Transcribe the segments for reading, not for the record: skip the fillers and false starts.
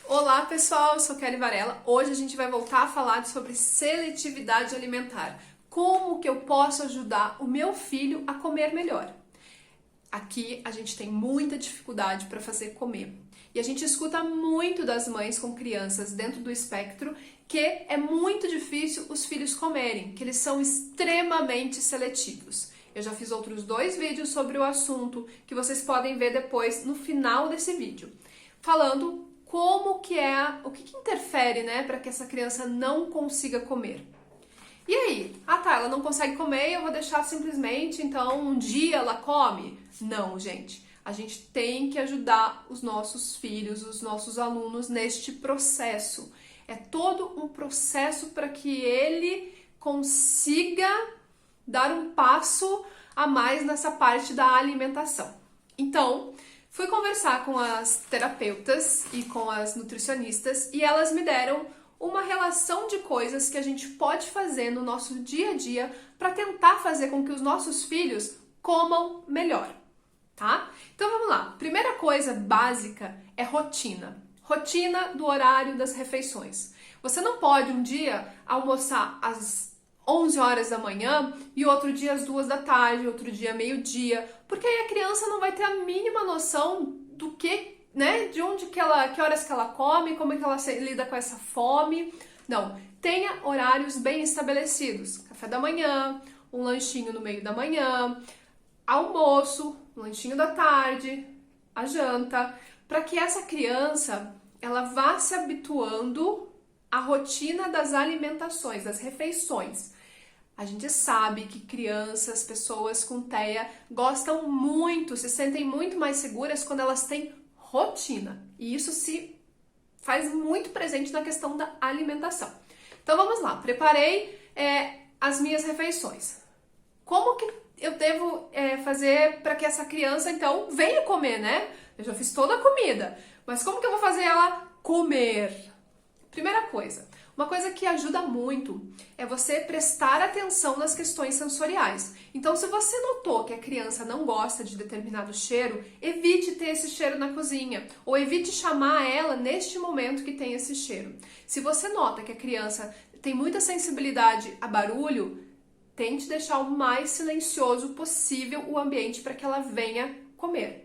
Olá pessoal, eu sou Kelly Varela. Hoje a gente vai voltar a falar sobre seletividade alimentar. Como que eu posso ajudar o meu filho a comer melhor? Aqui a gente tem muita dificuldade para fazer comer. E a gente escuta muito das mães com crianças dentro do espectro que é muito difícil os filhos comerem, que eles são extremamente seletivos. Eu já fiz outros 2 vídeos sobre o assunto que vocês podem ver depois no final desse vídeo, falando como que é, o que interfere, né, para que essa criança não consiga comer. E aí? Ah tá, ela não consegue comer e eu vou deixar simplesmente, então um dia ela come? Não, gente. A gente tem que ajudar os nossos filhos, os nossos alunos neste processo. É todo um processo para que ele consiga dar um passo a mais nessa parte da alimentação. Então, fui conversar com as terapeutas e com as nutricionistas e elas me deram uma relação de coisas que a gente pode fazer no nosso dia a dia para tentar fazer com que os nossos filhos comam melhor, tá? Então vamos lá. Primeira coisa básica é rotina. Rotina do horário das refeições. Você não pode um dia almoçar às 11 horas da manhã e outro dia às 2 da tarde, outro dia meio-dia, porque aí a criança não vai ter a mínima noção do que, né, de onde que horas que ela come, como é que ela lida com essa fome. Não, tenha horários bem estabelecidos. Café da manhã, um lanchinho no meio da manhã, almoço, um lanchinho da tarde, a janta, para que essa criança ela vá se habituando à rotina das alimentações, das refeições. A gente sabe que crianças, pessoas com TEA gostam muito, se sentem muito mais seguras quando elas têm rotina. E isso se faz muito presente na questão da alimentação. Então vamos lá, preparei as minhas refeições. Como que eu devo fazer para que essa criança então venha comer, né? Eu já fiz toda a comida, mas como que eu vou fazer ela comer? Primeira coisa, uma coisa que ajuda muito é você prestar atenção nas questões sensoriais. Então, se você notou que a criança não gosta de determinado cheiro, evite ter esse cheiro na cozinha ou evite chamar ela neste momento que tem esse cheiro. Se você nota que a criança tem muita sensibilidade a barulho, tente deixar o mais silencioso possível o ambiente para que ela venha comer.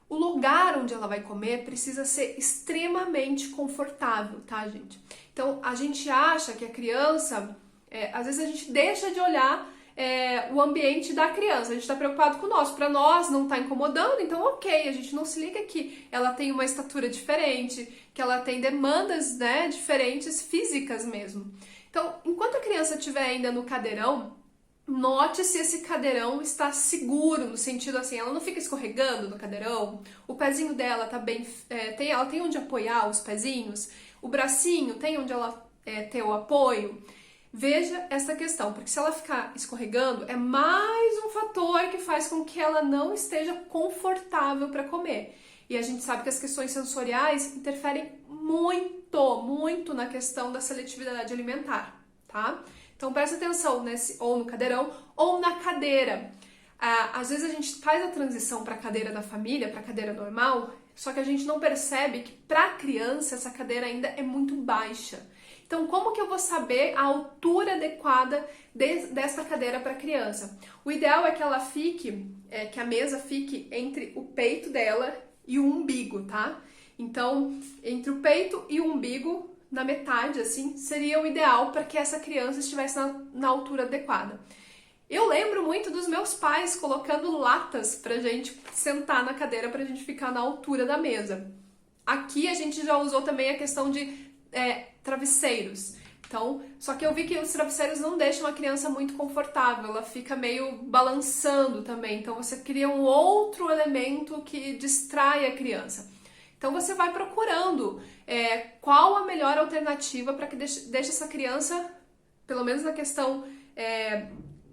O lugar onde ela vai comer precisa ser extremamente confortável, tá, gente? Então, a gente acha que a criança, às vezes a gente deixa de olhar o ambiente da criança, a gente está preocupado com o nosso, para nós não tá incomodando, então ok, a gente não se liga que ela tem uma estatura diferente, que ela tem demandas, né, diferentes, físicas mesmo. Então, enquanto a criança estiver ainda no cadeirão, note se esse cadeirão está seguro, no sentido assim, ela não fica escorregando no cadeirão, o pezinho dela tá bem, ela tem onde apoiar os pezinhos, o bracinho tem onde ela ter o apoio. Veja essa questão, porque se ela ficar escorregando, é mais um fator que faz com que ela não esteja confortável para comer. E a gente sabe que as questões sensoriais interferem muito na questão da seletividade alimentar, tá? Então presta atenção nesse, ou no cadeirão ou na cadeira. Às vezes a gente faz a transição para a cadeira da família, para a cadeira normal, só que a gente não percebe que para a criança essa cadeira ainda é muito baixa. Então como que eu vou saber a altura adequada dessa cadeira para a criança? O ideal é que ela fique, que a mesa fique entre o peito dela e o umbigo, tá? Então, entre o peito e o umbigo, na metade, assim, seria o ideal para que essa criança estivesse na altura adequada. Eu lembro muito dos meus pais colocando latas pra gente sentar na cadeira pra gente ficar na altura da mesa. Aqui a gente já usou também a questão de travesseiros. Então, só que eu vi que os travesseiros não deixam a criança muito confortável, ela fica meio balançando também. Então você cria um outro elemento que distrai a criança. Então você vai procurando qual a melhor alternativa para que deixe essa criança, pelo menos na questão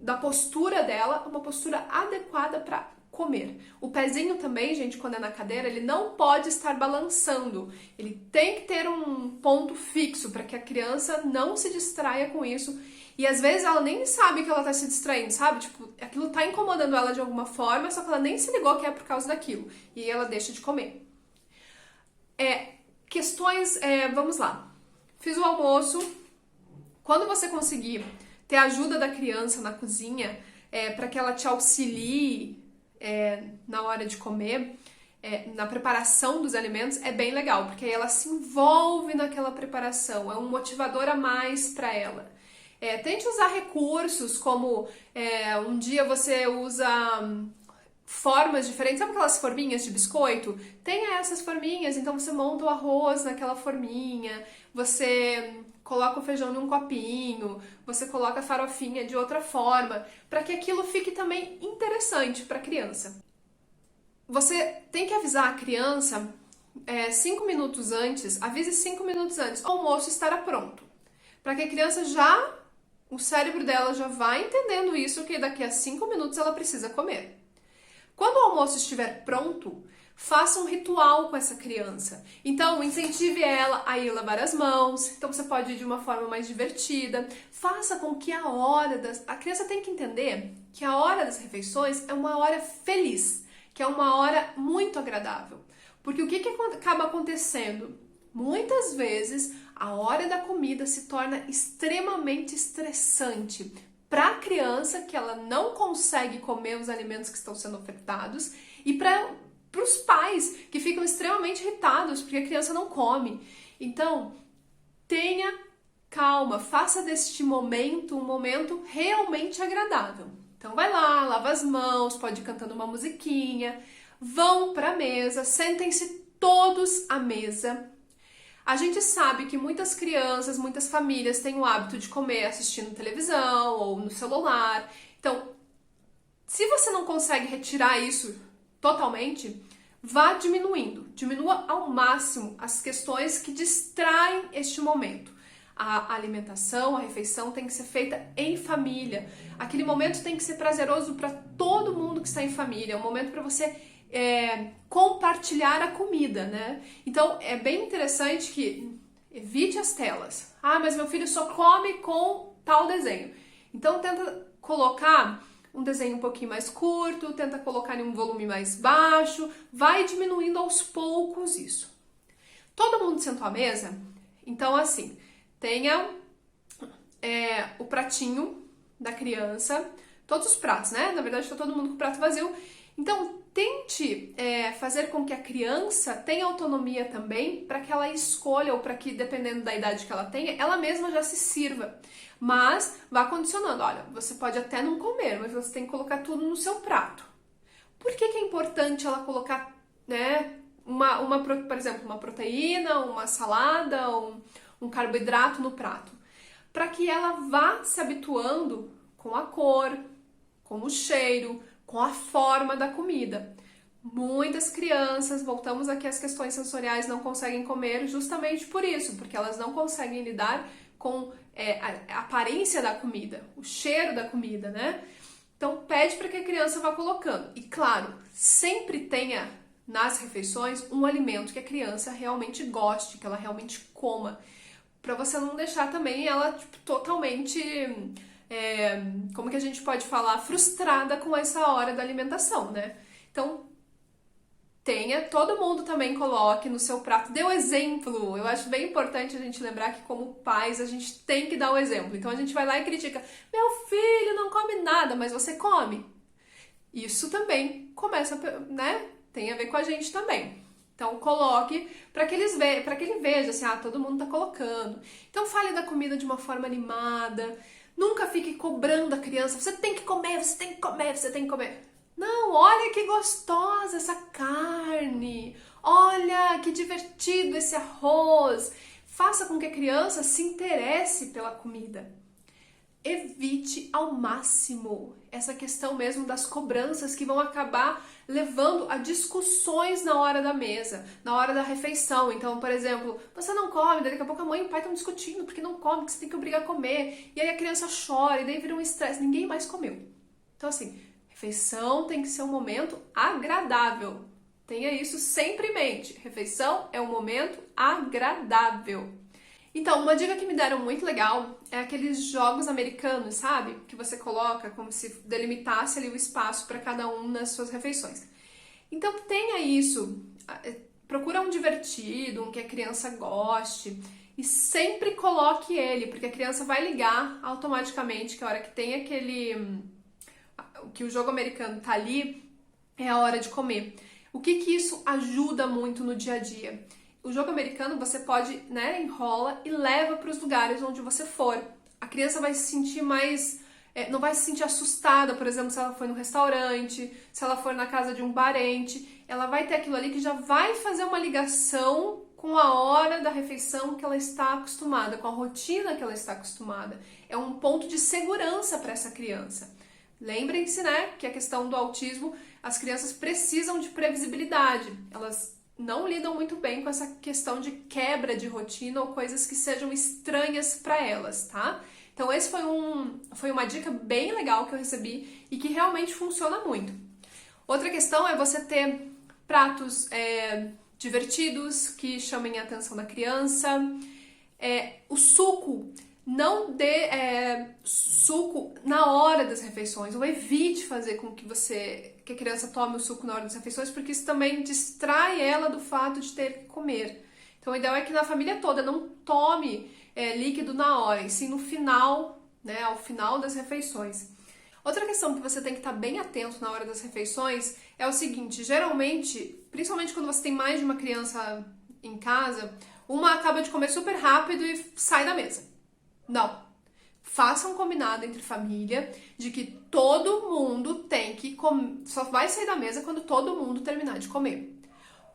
da postura dela, uma postura adequada para comer. O pezinho também, gente, quando é na cadeira, ele não pode estar balançando. Ele tem que ter um ponto fixo para que a criança não se distraia com isso. E às vezes ela nem sabe que ela tá se distraindo, sabe? Tipo, aquilo tá incomodando ela de alguma forma, só que ela nem se ligou que é por causa daquilo. E ela deixa de comer. questões, vamos lá. Fiz o almoço. Quando você conseguir ter a ajuda da criança na cozinha, para que ela te auxilie na hora de comer, na preparação dos alimentos, é bem legal, porque aí ela se envolve naquela preparação, é um motivador a mais para ela. Tente usar recursos como um dia você usa formas diferentes, sabe aquelas forminhas de biscoito? Tenha essas forminhas, então você monta o arroz naquela forminha, você coloca o feijão num copinho, você coloca a farofinha de outra forma, para que aquilo fique também interessante para a criança. Você tem que avisar a criança 5 minutos antes, avise 5 minutos antes, o almoço estará pronto, para que a criança o cérebro dela já vai entendendo isso, que daqui a 5 minutos ela precisa comer. Quando o almoço estiver pronto, faça um ritual com essa criança. Então, incentive ela a ir lavar as mãos. Então, você pode ir de uma forma mais divertida. Faça com que a criança tem que entender que a hora das refeições é uma hora feliz, que é uma hora muito agradável. Porque o que acaba acontecendo? Muitas vezes, a hora da comida se torna extremamente estressante para a criança, que ela não consegue comer os alimentos que estão sendo ofertados, e para os pais, que ficam extremamente irritados porque a criança não come. Então, tenha calma, faça deste momento um momento realmente agradável. Então, vai lá, lava as mãos, pode ir cantando uma musiquinha, vão para a mesa, sentem-se todos à mesa. A gente sabe que muitas crianças, muitas famílias têm o hábito de comer assistindo televisão ou no celular. Então, se você não consegue retirar isso totalmente, vá diminuindo. Diminua ao máximo as questões que distraem este momento. A alimentação, a refeição tem que ser feita em família. Aquele momento tem que ser prazeroso para todo mundo que está em família. É um momento para você compartilhar a comida, né? Então, é bem interessante que evite as telas. Ah, mas meu filho só come com tal desenho. Então, tenta colocar um desenho um pouquinho mais curto, tenta colocar em um volume mais baixo, vai diminuindo aos poucos isso. Todo mundo sentou à mesa? Então, assim, tenha o pratinho da criança, todos os pratos, né? Na verdade, está todo mundo com o prato vazio. Então, tente fazer com que a criança tenha autonomia também para que ela escolha, ou para que, dependendo da idade que ela tenha, ela mesma já se sirva. Mas vá condicionando. Olha, você pode até não comer, mas você tem que colocar tudo no seu prato. Por que é importante ela colocar, né, por exemplo, uma proteína, uma salada, um carboidrato no prato? Para que ela vá se habituando com a cor, com o cheiro, com a forma da comida. Muitas crianças, voltamos aqui às questões sensoriais, não conseguem comer justamente por isso, porque elas não conseguem lidar com a aparência da comida, o cheiro da comida, né? Então, pede para que a criança vá colocando. E, claro, sempre tenha nas refeições um alimento que a criança realmente goste, que ela realmente coma, para você não deixar também ela totalmente... como que a gente pode falar, frustrada com essa hora da alimentação, né? Então, todo mundo também coloque no seu prato, dê o exemplo. Eu acho bem importante a gente lembrar que, como pais, a gente tem que dar o exemplo. Então, a gente vai lá e critica, meu filho não come nada, mas você come. Isso também começa, né? Tem a ver com a gente também. Então, coloque para que ele veja assim, todo mundo tá colocando. Então, fale da comida de uma forma animada. Nunca fique cobrando a criança, você tem que comer, você tem que comer, você tem que comer. Não, olha que gostosa essa carne, olha que divertido esse arroz. Faça com que a criança se interesse pela comida. Evite ao máximo essa questão mesmo das cobranças que vão acabar levando a discussões na hora da mesa, na hora da refeição. Então, por exemplo, você não come, daqui a pouco a mãe e o pai estão discutindo porque não come, que você tem que obrigar a comer, e aí a criança chora, e daí vira um estresse, ninguém mais comeu. Então, assim, refeição tem que ser um momento agradável. Tenha isso sempre em mente. Refeição é um momento agradável. Então, uma dica que me deram muito legal é aqueles jogos americanos, sabe? Que você coloca como se delimitasse ali o espaço para cada um nas suas refeições. Então, tenha isso. procura um divertido, um que a criança goste, e sempre coloque ele, porque a criança vai ligar automaticamente que a hora que tem que o jogo americano tá ali, é a hora de comer. O que isso ajuda muito no dia a dia? O jogo americano você pode, né, enrola e leva para os lugares onde você for. A criança vai se sentir mais, não vai se sentir assustada, por exemplo, se ela for no restaurante, se ela for na casa de um parente, ela vai ter aquilo ali que já vai fazer uma ligação com a hora da refeição que ela está acostumada, com a rotina que ela está acostumada. É um ponto de segurança para essa criança. Lembrem-se, né, que a questão do autismo, as crianças precisam de previsibilidade. Elas não lidam muito bem com essa questão de quebra de rotina ou coisas que sejam estranhas para elas, tá? Então esse foi uma dica bem legal que eu recebi e que realmente funciona muito. Outra questão é você ter pratos divertidos que chamem a atenção da criança. O suco, não dê suco na hora das refeições, ou evite fazer com que a criança tome o suco na hora das refeições, porque isso também distrai ela do fato de ter que comer. Então o ideal é que na família toda não tome líquido na hora, e sim no final, né, ao final das refeições. Outra questão que você tem que estar bem atento na hora das refeições é o seguinte: geralmente, principalmente quando você tem mais de uma criança em casa, uma acaba de comer super rápido e sai da mesa. Não. Faça um combinado entre família de que todo mundo tem que comer, só vai sair da mesa quando todo mundo terminar de comer.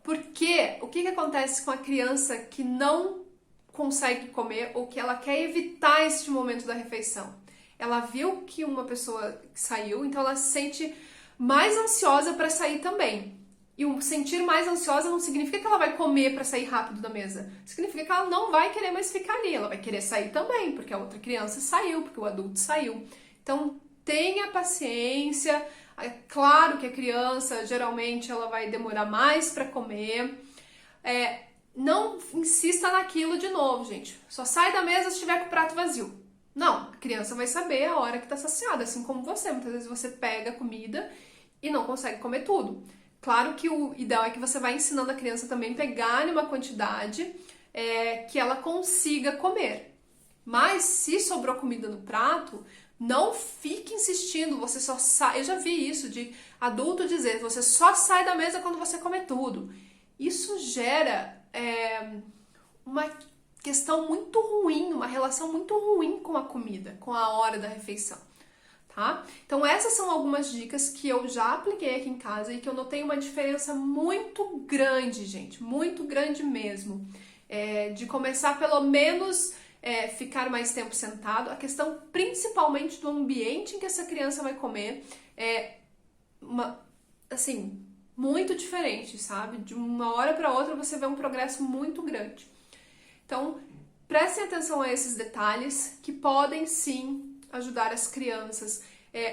Porque o que acontece com a criança que não consegue comer ou que ela quer evitar este momento da refeição? Ela viu que uma pessoa saiu, então ela se sente mais ansiosa para sair também. E o sentir mais ansiosa não significa que ela vai comer para sair rápido da mesa. Significa que ela não vai querer mais ficar ali. Ela vai querer sair também, porque a outra criança saiu, porque o adulto saiu. Então, tenha paciência. É claro que a criança, geralmente, ela vai demorar mais para comer. Não insista naquilo de novo, gente. Só sai da mesa se estiver com o prato vazio. Não, a criança vai saber a hora que está saciada, assim como você. Muitas vezes você pega a comida e não consegue comer tudo. Claro que o ideal é que você vai ensinando a criança também a pegar uma quantidade que ela consiga comer. Mas se sobrou comida no prato, não fique insistindo, você só sai. Eu já vi isso de adulto dizer, você só sai da mesa quando você comer tudo. Isso gera uma questão muito ruim, uma relação muito ruim com a comida, com a hora da refeição. Tá? Então essas são algumas dicas que eu já apliquei aqui em casa e que eu notei uma diferença muito grande, gente, muito grande mesmo, de começar pelo menos ficar mais tempo sentado. A questão principalmente do ambiente em que essa criança vai comer assim, muito diferente, sabe? De uma hora para outra você vê um progresso muito grande. Então prestem atenção a esses detalhes que podem sim ajudar as crianças.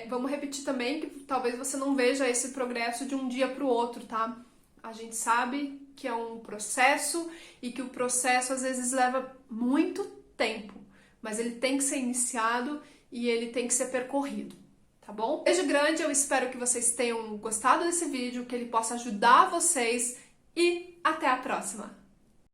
Vamos repetir também que talvez você não veja esse progresso de um dia para o outro, tá? A gente sabe que é um processo e que o processo às vezes leva muito tempo, mas ele tem que ser iniciado e ele tem que ser percorrido, tá bom? Beijo grande, eu espero que vocês tenham gostado desse vídeo, que ele possa ajudar vocês e até a próxima!